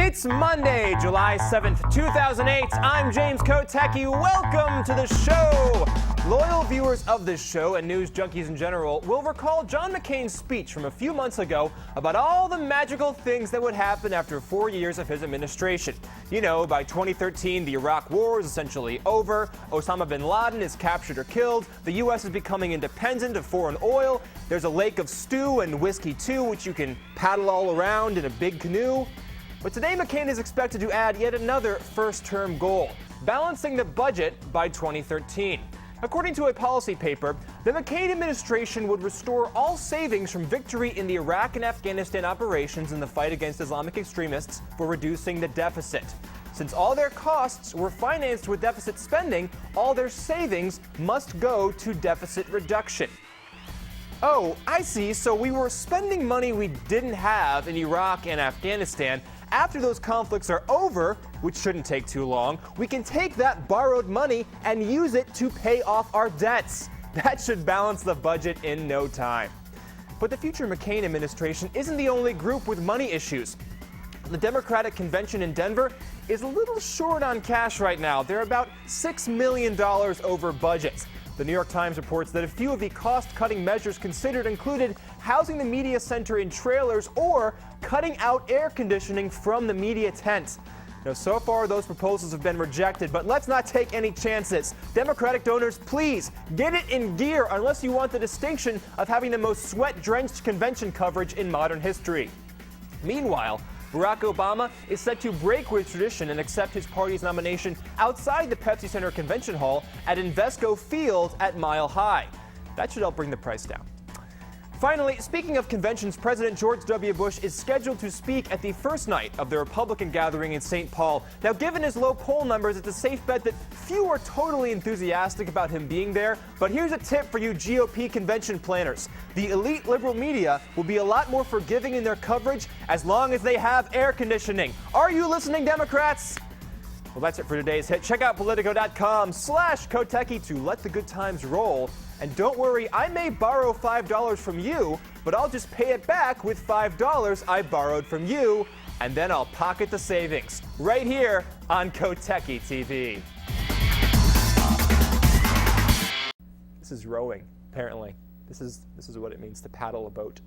It's Monday, July 7th, 2008. I'm James Kotecki. Welcome to the show. Loyal viewers of this show and news junkies in general will recall John McCain's speech from a few months ago about all the magical things that would happen after 4 years of his administration. You know, by 2013, the Iraq War is essentially over, Osama bin Laden is captured or killed, the U.S. is becoming independent of foreign oil, there's a lake of stew and whiskey too, which you can paddle all around in a big canoe. But today, McCain is expected to add yet another first-term goal, balancing the budget by 2013. According to a policy paper, the McCain administration would restore all savings from victory in the Iraq and Afghanistan operations in the fight against Islamic extremists for reducing the deficit. Since all their costs were financed with deficit spending, all their savings must go to deficit reduction. Oh, I see. So we were spending money we didn't have in Iraq and Afghanistan. After those conflicts are over, which shouldn't take too long, we can take that borrowed money and use it to pay off our debts. That should balance the budget in no time. But the future McCain administration isn't the only group with money issues. The Democratic convention in Denver is a little short on cash right now. They're about $6 million over budget. The New York Times reports that a few of the cost-cutting measures considered included housing the media center in trailers or cutting out air conditioning from the media tent. Now, so far, those proposals have been rejected, but let's not take any chances. Democratic donors, please get it in gear unless you want the distinction of having the most sweat-drenched convention coverage in modern history. Meanwhile, Barack Obama is set to break with tradition and accept his party's nomination outside the Pepsi Center Convention Hall at Invesco Field at Mile High. That should help bring the price down. Finally, speaking of conventions, President George W. Bush is scheduled to speak at the first night of the Republican gathering in St. Paul. Now, given his low poll numbers, it's a safe bet that few are totally enthusiastic about him being there. But here's a tip for you GOP convention planners. The elite liberal media will be a lot more forgiving in their coverage as long as they have air conditioning. Are you listening, Democrats? Well, that's it for today's hit. Check out Politico.com/Kotecki to let the good times roll. And don't worry, I may borrow $5 from you, but I'll just pay it back with $5 I borrowed from you, and then I'll pocket the savings right here on Kotecki TV. This is rowing, apparently. This is what it means to paddle a boat.